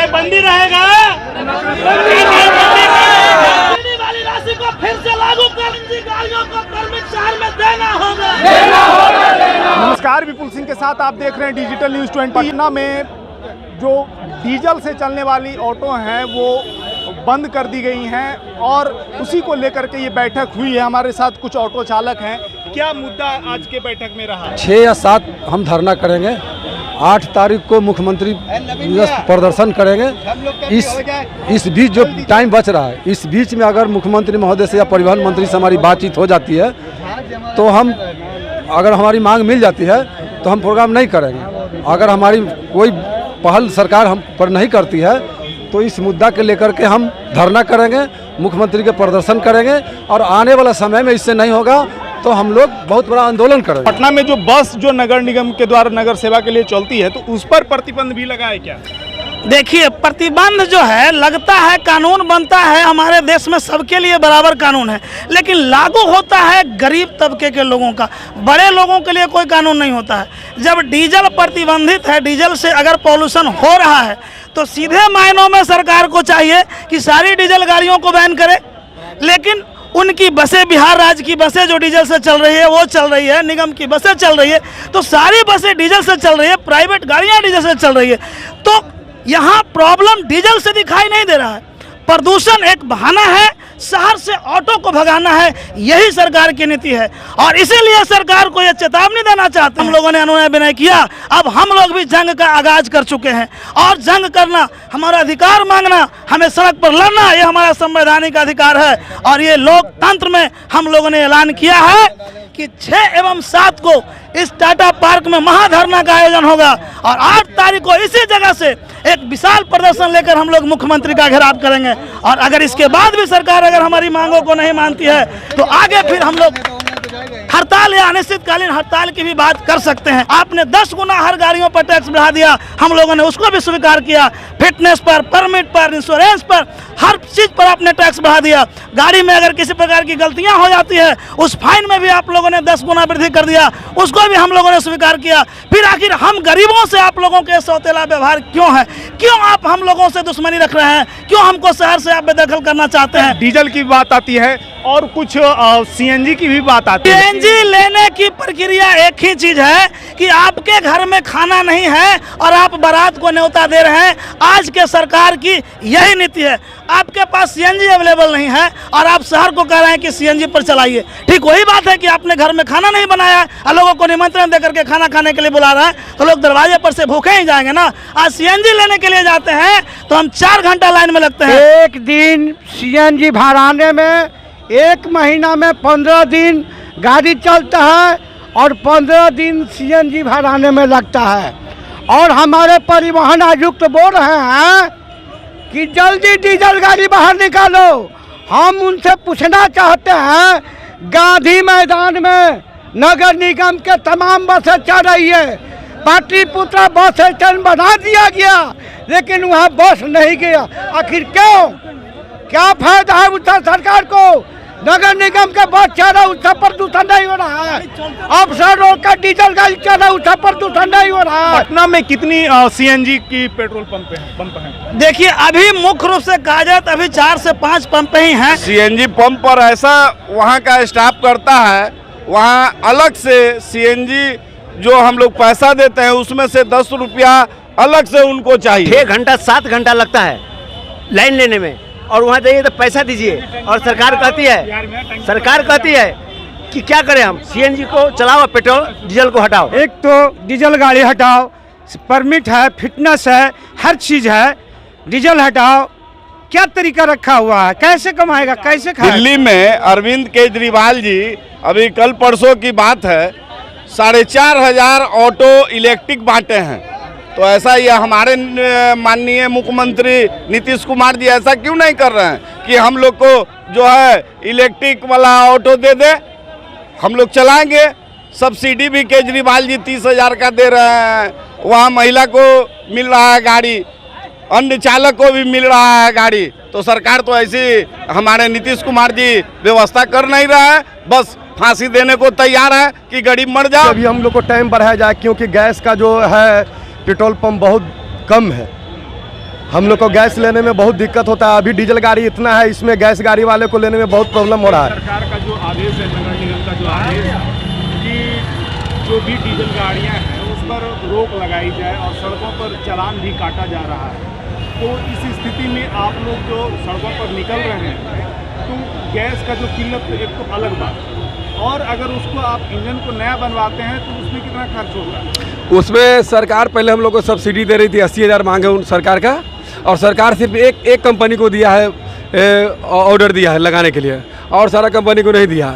बंदी रहेगा, वाली राशि को फिर से लागू कर गाड़ियों को परमिट शहर में देना होगा। नमस्कार, विपुल सिंह के साथ आप देख रहे हैं डिजिटल न्यूज़ 20। पटना में जो डीजल से चलने वाली ऑटो हैं वो बंद कर दी गई हैं और उसी को लेकर के ये बैठक हुई है। हमारे साथ कुछ ऑटो चालक हैं। क्या मुद्दा आज के बैठक में रहा? 6 या 7 हम धरना करेंगे। 8 तारीख को मुख्यमंत्री प्रदर्शन करेंगे। इस बीच जो टाइम बच रहा है, इस बीच में अगर मुख्यमंत्री महोदय से या परिवहन मंत्री से हमारी बातचीत हो जाती है तो हम, अगर हमारी मांग मिल जाती है तो हम प्रोग्राम नहीं करेंगे। अगर हमारी कोई पहल सरकार हम पर नहीं करती है तो इस मुद्दा के लेकर के हम धरना करेंगे, मुख्यमंत्री के प्रदर्शन करेंगे और आने वाला समय में इससे नहीं होगा तो हम लोग बहुत बड़ा आंदोलन करेंगे। पटना में जो बस जो नगर निगम के द्वारा नगर सेवा के लिए चलती है तो उस पर प्रतिबंध भी लगा है क्या? देखिए, प्रतिबंध जो है लगता है, कानून बनता है, हमारे देश में सबके लिए बराबर कानून है, लेकिन लागू होता है गरीब तबके के लोगों का, बड़े लोगों के लिए कोई कानून नहीं होता है। जब डीजल प्रतिबंधित है, डीजल से अगर पॉल्यूशन हो रहा है तो सीधे मायनों में सरकार को चाहिए कि सारी डीजल गाड़ियों को बैन करे, लेकिन उनकी बसें, बिहार राज्य की बसें जो डीजल से चल रही है वो चल रही है, निगम की बसें चल रही है, तो सारी बसें डीजल से चल रही है, प्राइवेट गाड़ियाँ डीजल से चल रही है। तो यहाँ प्रॉब्लम डीजल से दिखाई नहीं दे रहा है। प्रदूषण एक बहाना है, शहर से ऑटो को भगाना है, यही सरकार की नीति है और इसीलिए सरकार को यह चेतावनी देना चाहते हैं। हम लोगों ने अनुनय विनय किया, अब हम लोग भी जंग का आगाज कर चुके हैं और जंग करना, हमारा अधिकार मांगना, हमें सड़क पर लड़ना, ये हमारा संवैधानिक अधिकार है और ये लोकतंत्र में हम लोगों ने ऐलान किया है कि 6 एवं 7 को इस टाटा पार्क में महाधरना का आयोजन होगा और 8 तारीख को इसी जगह से एक विशाल प्रदर्शन लेकर हम लोग मुख्यमंत्री का घेराव करेंगे और अगर इसके बाद भी सरकार अगर हमारी मांगों को नहीं मानती है तो आगे फिर हम लोग हड़ताल या अनिश्चितकालीन हड़ताल की भी बात कर सकते हैं। आपने 10 गुना हर गाड़ियों पर टैक्स बढ़ा दिया, हम लोगों ने उसको भी स्वीकार किया। फिटनेस पर, परमिट पर, इंश्योरेंस पर, हर चीज पर आपने टैक्स बढ़ा दिया। गाड़ी में अगर किसी प्रकार की गलतियां हो जाती है उस फाइन में भी आप लोगों ने 10 गुना वृद्धि कर दिया, उसको भी हम लोगों ने स्वीकार किया। फिर आखिर हम गरीबों से आप लोगों के सौतेला व्यवहार क्यों है? क्यों आप हम लोगों से दुश्मनी रख रहे हैं? क्यों हमको शहर से आप बेदखल करना चाहते हैं? डीजल की बात आती है और कुछ सीएनजी की भी बात आती है। सीएनजी लेने की प्रक्रिया एक ही चीज है कि आपके घर में खाना नहीं है और आप बारात को न्योता दे रहे हैं। आज के सरकार की यही नीति है। आपके पास सीएनजी अवेलेबल नहीं है और आप शहर को कह रहे हैं कि सीएनजी पर चलाइए। ठीक वही बात है कि आपने घर में खाना नहीं बनाया है और लोगों को निमंत्रण देकर के खाना खाने के लिए बुला रहा है तो लोग दरवाजे पर से भूखे ही जाएंगे ना। आज सीएनजी लेने के लिए जाते हैं तो हम 4 घंटा लाइन में लगते हैं। एक दिन सीएनजी भराने में 1 महीना में 15 दिन गाड़ी चलता है और 15 दिन सीएनजी भराने में लगता है। और हमारे परिवहन आयुक्त बोल रहे हैं कि जल्दी डीजल गाड़ी बाहर निकालो। हम उनसे पूछना चाहते हैं, गांधी मैदान में नगर निगम के तमाम बसें चल रही है, पाटलिपुत्रा बस स्टैंड बना दिया गया लेकिन वहाँ बस नहीं गया। आखिर क्यों? क्या फायदा है उत्तर सरकार को? नगर निगम के बस चल रहा है, उसका प्रदूषण नहीं हो रहा है। अफसर रोड का डीजल गाड़ी चल रहा है, उसका प्रदूषण नहीं हो रहा है। पटना में कितनी सीएनजी की पेट्रोल पंप हैं? देखिए, अभी मुख्य रूप से कहा जाए तो अभी 4 से 5 पंप ही हैं। सीएनजी पंप पर ऐसा वहाँ का स्टाफ करता है, वहाँ अलग से सीएनजी जो हम लोग पैसा देते हैं उसमें से 10 रुपया अलग से उनको चाहिए। 6 घंटा 7 घंटा लगता है लाइन लेने में और वहाँ जाइए तो पैसा दीजिए और सरकार कहती है कि क्या करें हम, सीएनजी को चलाओ, पेट्रोल डीजल को हटाओ। एक तो डीजल गाड़ी हटाओ, परमिट है, फिटनेस है, हर चीज़ है, डीजल हटाओ। क्या तरीका रखा हुआ है? कैसे कमाएगा, कैसे खाएगा? दिल्ली में अरविंद केजरीवाल जी, अभी कल परसों की बात है, 4,500 ऑटो इलेक्ट्रिक बांटे हैं। तो ऐसा ये हमारे माननीय मुख्यमंत्री नीतीश कुमार जी ऐसा क्यों नहीं कर रहे हैं कि हम लोग को जो है इलेक्ट्रिक वाला ऑटो दे दे, हम लोग चलाएंगे। सब्सिडी भी केजरीवाल जी 30,000 का दे रहे हैं, वहाँ महिला को मिल रहा है गाड़ी, अन्य चालक को भी मिल रहा है गाड़ी। तो सरकार तो ऐसी हमारे नीतीश कुमार जी व्यवस्था कर नहीं रहा है, बस फांसी देने को तैयार है कि गरीब मर जाए। अभी हम लोग को टाइम बढ़ाया जाए क्योंकि गैस का जो है पेट्रोल पंप बहुत कम है हम लोग को गैस लेने में बहुत दिक्कत होता है। अभी डीजल गाड़ी इतना है, इसमें गैस गाड़ी वाले को लेने में बहुत प्रॉब्लम हो रहा है। सरकार का जो आदेश है, नगर निगम का जो आदेश है कि जो भी डीजल गाड़ियां हैं उस पर रोक लगाई जाए और सड़कों पर चालान भी काटा जा रहा है, तो इस स्थिति में आप लोग जो सड़कों पर निकल रहे हैं तो गैस का जो किल्लत एक तो अलग बात है, और अगर उसको आप इंजन को नया बनवाते हैं तो उसमें कितना खर्च होगा? उसमें सरकार पहले हम लोग को सब्सिडी दे रही थी, 80,000 मांगे उन सरकार का, और सरकार सिर्फ एक कंपनी को दिया है, ऑर्डर दिया है लगाने के लिए, और सारा कंपनी को नहीं दिया।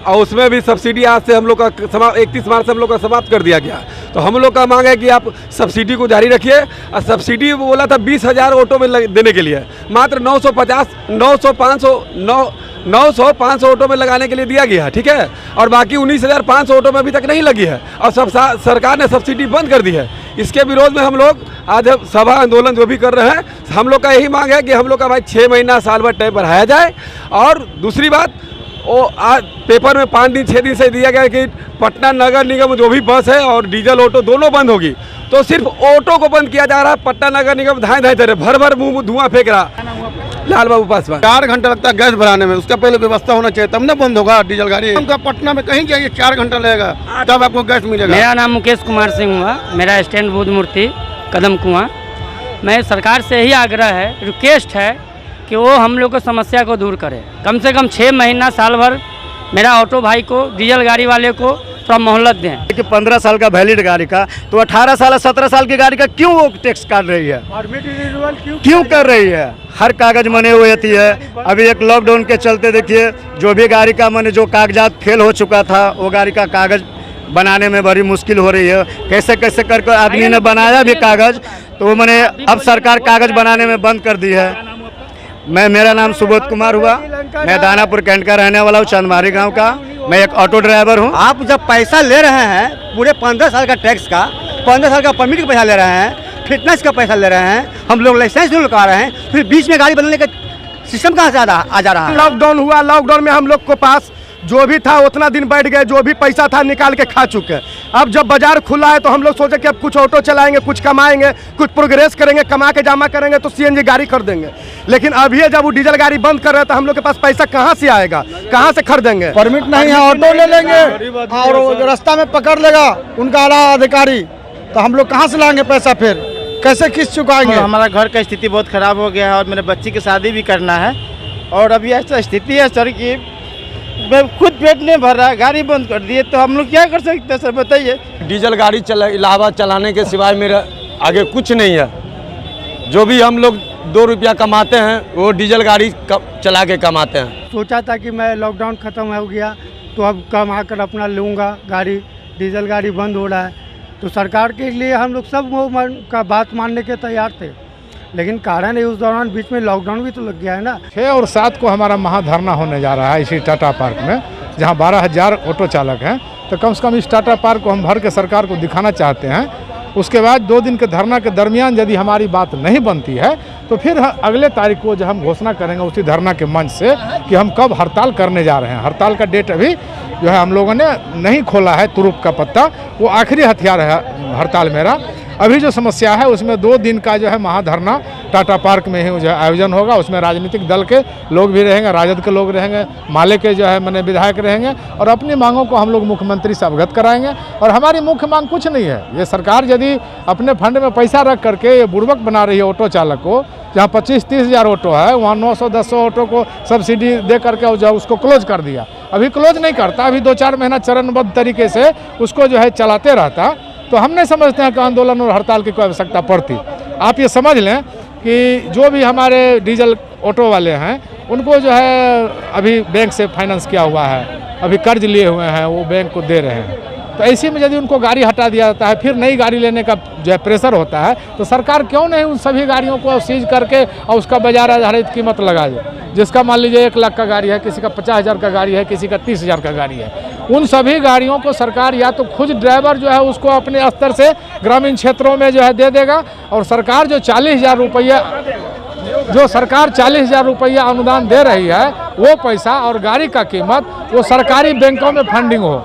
और उसमें भी सब्सिडी आज से हम लोग का 31 मार्च से हम लोग का समाप्त कर दिया गया। तो हम लोग का मांग है कि आप सब्सिडी को जारी रखिए। और सब्सिडी बोला था 20,000 ऑटो में देने के लिए, मात्र 900-500 ऑटो में लगाने के लिए दिया गया है, ठीक है। और बाकी 19,500 ऑटो में अभी तक नहीं लगी है, और सब सरकार ने सब्सिडी बंद कर दी है। इसके विरोध में हम लोग आज सभा आंदोलन जो भी कर रहे हैं, हम लोग का यही मांग है कि हम लोग का भाई 6 महीना साल भर टाइम बढ़ाया जाए। और दूसरी बात, वो आज पेपर में 5 दिन 6 दिन से दिया गया कि पटना नगर निगम जो भी बस है और डीजल ऑटो दोनों बंद होगी, तो सिर्फ ऑटो को बंद किया जा रहा है। पटना नगर निगम धाए तेरे भर मुंह धुआं फेंक रहा। लाल बाबू पासवान। 4 घंटा लगता है गैस भराने में, उसका पहले व्यवस्था होना चाहिए, तब ना बंद होगा डीजल गाड़ी। हमका पटना में कहीं जाइए 4 घंटा लगेगा, तब आपको गैस मिलेगा। मेरा नाम मुकेश कुमार सिंह हुआ, मेरा स्टैंड बुद्ध मूर्ति कदम कुआं। मैं सरकार से ही आग्रह है, रिक्वेस्ट है कि वो हम लोग को समस्या को दूर करे। कम से कम 6 महीना साल भर मेरा ऑटो भाई को, डीजल गाड़ी वाले को थोड़ा मोहलत दें। कि 15 साल का वैलिड गाड़ी का, तो 18 साल 17 साल की गाड़ी का क्यों वो टैक्स काट रही है, क्यों कर रही है? हर कागज मने हुए है। अभी एक लॉकडाउन के चलते देखिए, जो भी गाड़ी का मने जो कागजात फेल हो चुका था, वो गाड़ी का कागज बनाने में बड़ी मुश्किल हो रही है। कैसे कैसे करके आदमी ने बनाया भी कागज, तो मैंने अब सरकार कागज बनाने में बंद कर दी है। मेरा नाम सुबोध कुमार हुआ, मैं दानापुर कैंट का रहने वाला हूँ, चंदमारी गांव का। मैं एक ऑटो ड्राइवर हूँ। आप जब पैसा ले रहे हैं पूरे 15 साल का टैक्स का, 15 साल का परमिट का पैसा ले रहे हैं, फिटनेस का पैसा ले रहे हैं, हम लोग लाइसेंस नहीं लगा रहे हैं, फिर बीच में गाड़ी बदलने का सिस्टम कहाँ से आ जा रहा है? लॉकडाउन हुआ, लॉकडाउन में हम लोग को पास जो भी था उतना दिन बैठ गए, जो भी पैसा था निकाल के खा चुके। अब जब बाजार खुला है तो हम लोग सोचे कि अब कुछ ऑटो चलाएंगे, कुछ कमाएंगे, कुछ प्रोग्रेस करेंगे, कमा के जमा करेंगे तो सीएनजी गाड़ी कर देंगे। लेकिन अभी जब वो डीजल गाड़ी बंद कर रहे हैं तो हम लोग के पास पैसा कहाँ से आएगा, कहाँ से खरीदेंगे? परमिट नहीं है, ऑटो ले लेंगे और रास्ता में पकड़ लेगा उनका आला अधिकारी, तो हम लोग कहाँ से लाएंगे पैसा, फिर कैसे किस्त चुकाएंगे? हमारा घर का स्थिति बहुत ख़राब हो गया है और मेरे बच्ची की शादी भी करना है, और अभी ऐसा स्थिति है सर कि मैं खुद पेट नहीं भर रहा है, गाड़ी बंद कर दिए, तो हम लोग क्या कर सकते हैं सर, बताइए। डीजल गाड़ी इलाहाबाद चलाने के सिवाय मेरा आगे कुछ नहीं है। जो भी हम लोग 2 रुपया कमाते हैं वो डीजल गाड़ी चला के कमाते हैं। सोचा था कि मैं लॉकडाउन ख़त्म हो गया तो अब कमा कर अपना लूँगा गाड़ी, डीजल गाड़ी बंद हो रहा है, तो सरकार के लिए हम लोग सब वो का बात मानने के तैयार थे, लेकिन कारण है उस दौरान बीच में लॉकडाउन भी तो लग गया है ना। 6 और 7 को हमारा महाधरना होने जा रहा है इसी टाटा पार्क में, जहां 12,000 ऑटो चालक हैं। तो कम से कम इस टाटा पार्क को हम भर के सरकार को दिखाना चाहते हैं। उसके बाद 2 दिन के धरना के दरमियान यदि हमारी बात नहीं बनती है तो फिर अगले तारीख को जो हम घोषणा करेंगे उसी धरना के मंच से कि हम कब हड़ताल करने जा रहे हैं। हड़ताल का डेट अभी जो है हम लोगों ने नहीं खोला है, तुरुप का पत्ता, वो आखिरी हथियार है हड़ताल मेरा। अभी जो समस्या है उसमें 2 दिन का जो है महाधरना टाटा पार्क में ही जो है आयोजन होगा। उसमें राजनीतिक दल के लोग भी रहेंगे, राजद के लोग रहेंगे, माले के जो है मैंने विधायक रहेंगे, और अपनी मांगों को हम लोग मुख्यमंत्री से अवगत कराएंगे। और हमारी मुख्य मांग कुछ नहीं है, ये सरकार यदि अपने फंड में पैसा रख करके ये बुड़बक बना रही है ऑटो चालक को, जहाँ 25-30 हज़ार ऑटो है वहाँ 900-1000 ऑटो को सब्सिडी दे करके जो है उसको क्लोज कर दिया। अभी क्लोज नहीं करता, अभी 2-4 महीना चरणबद्ध तरीके से उसको जो है चलाते रहता, तो हम नहीं समझते हैं कि आंदोलन और हड़ताल की कोई आवश्यकता पड़ती। आप ये समझ लें कि जो भी हमारे डीजल ऑटो वाले हैं उनको जो है अभी बैंक से फाइनेंस किया हुआ है, अभी कर्ज लिए हुए हैं, वो बैंक को दे रहे हैं। तो ऐसे में यदि उनको गाड़ी हटा दिया जाता है, फिर नई गाड़ी लेने का जो है प्रेशर होता है, तो सरकार क्यों नहीं उन सभी गाड़ियों को सीज करके और उसका बाजार आधारित कीमत लगा दे। जिसका मान लीजिए 1 लाख का गाड़ी है, किसी का 50,000 का गाड़ी है, किसी का 30,000 का गाड़ी है, उन सभी गाड़ियों को सरकार या तो खुद ड्राइवर जो है उसको अपने स्तर से ग्रामीण क्षेत्रों में जो है दे देगा, और सरकार जो 40,000 रुपया सरकार 40,000 रुपया अनुदान दे रही है, वो पैसा और गाड़ी का कीमत वो सरकारी बैंकों में फंडिंग हो,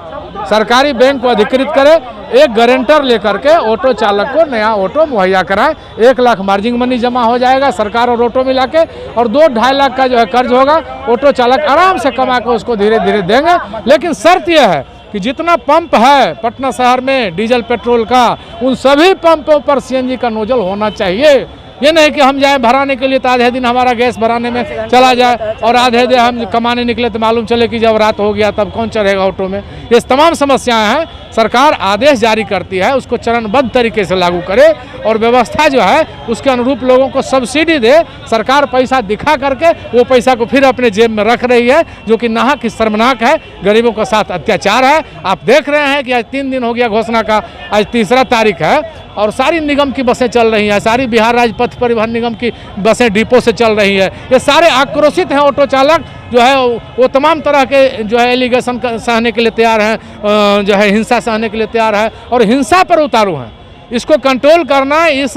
सरकारी बैंक को अधिकृत करे, एक गारंटर लेकर के ऑटो चालक को नया ऑटो मुहैया कराएं। 1 लाख मार्जिन मनी जमा हो जाएगा सरकार और ऑटो मिला के, और 2-2.5 लाख का जो है कर्ज होगा। ऑटो चालक आराम से कमा के उसको धीरे धीरे देंगे। लेकिन शर्त यह है कि जितना पंप है पटना शहर में डीजल पेट्रोल का, उन सभी पंपों पर सीएनजी का नोजल होना चाहिए। ये नहीं कि हम जाएं भराने के लिए तो आधे दिन हमारा गैस भराने में चला जाए और आधे दिन हम कमाने निकले तो मालूम चले कि जब रात हो गया तब कौन चढ़ेगा ऑटो में। ये तमाम समस्याएं हैं। सरकार आदेश जारी करती है, उसको चरणबद्ध तरीके से लागू करे और व्यवस्था जो है उसके अनुरूप लोगों को सब्सिडी दे। सरकार पैसा दिखा करके वो पैसा को फिर अपने जेब में रख रही है, जो कि नाहक शर्मनाक है, गरीबों के साथ अत्याचार है। आप देख रहे हैं कि आज 3 दिन हो गया घोषणा का, आज 3रा तारीख है और सारी निगम की बसें चल रही हैं, सारी बिहार राज्य पथ परिवहन निगम की बसें डिपो से चल रही है। ये सारे आक्रोशित हैं। ऑटो चालक जो है वो तमाम तरह के जो है एलिगेशन सहने के लिए तैयार हैं, जो है हिंसा सहने के लिए तैयार है और हिंसा पर उतारू हैं। इसको कंट्रोल करना इस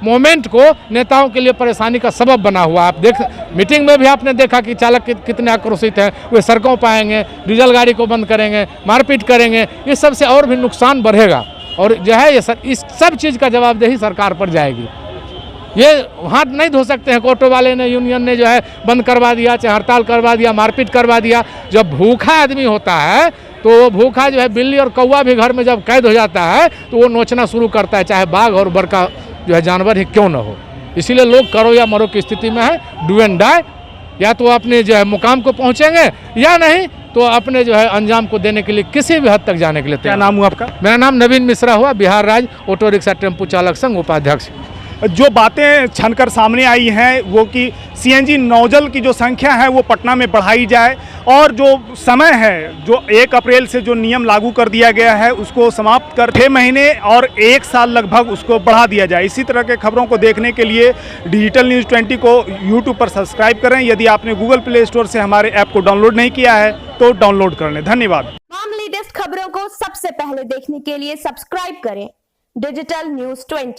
मोमेंट को नेताओं के लिए परेशानी का सबब बना हुआ। आप देख, मीटिंग में भी आपने देखा कि चालक कितने आक्रोशित हैं। वे सड़कों पर आएंगे, डीजल गाड़ी को बंद करेंगे, मारपीट करेंगे। इस सब से और भी नुकसान बढ़ेगा और जो है ये इस सब चीज़ का जवाबदेही सरकार पर जाएगी। ये हाथ नहीं धो सकते हैं। ऑटो वाले ने, यूनियन ने जो है बंद करवा दिया, चाहे हड़ताल करवा दिया, मारपीट करवा दिया। जब भूखा आदमी होता है तो वो भूखा जो है, बिल्ली और कौवा भी घर में जब कैद हो जाता है तो वो नोचना शुरू करता है, चाहे बाघ और बड़का जो है जानवर ही क्यों न हो। इसीलिए लोग करो या मरो की स्थिति में है, डू एंड डाई। या तो अपने जो है मुकाम को पहुँचेंगे या नहीं तो अपने जो है अंजाम को देने के लिए किसी भी हद तक जाने के लिए। क्या नाम हुआ आपका? मेरा नाम नवीन मिश्रा हुआ, बिहार राज्य ऑटो रिक्शा टेम्पू चालक संघ उपाध्यक्ष। जो बातें छनकर सामने आई हैं वो कि सीएनजी नोजल की जो संख्या है वो पटना में बढ़ाई जाए और जो समय है, जो 1 अप्रैल से जो नियम लागू कर दिया गया है उसको समाप्त कर 6 महीने और 1 साल लगभग उसको बढ़ा दिया जाए। इसी तरह के खबरों को देखने के लिए डिजिटल न्यूज़ 20 को यूट्यूब पर सब्सक्राइब करें। यदि आपने गूगल प्ले स्टोर से हमारे ऐप को डाउनलोड नहीं किया है तो डाउनलोड कर लें। धन्यवाद। तमाम लेटेस्ट खबरों को सबसे पहले देखने के लिए सब्सक्राइब करें डिजिटल न्यूज़ 20।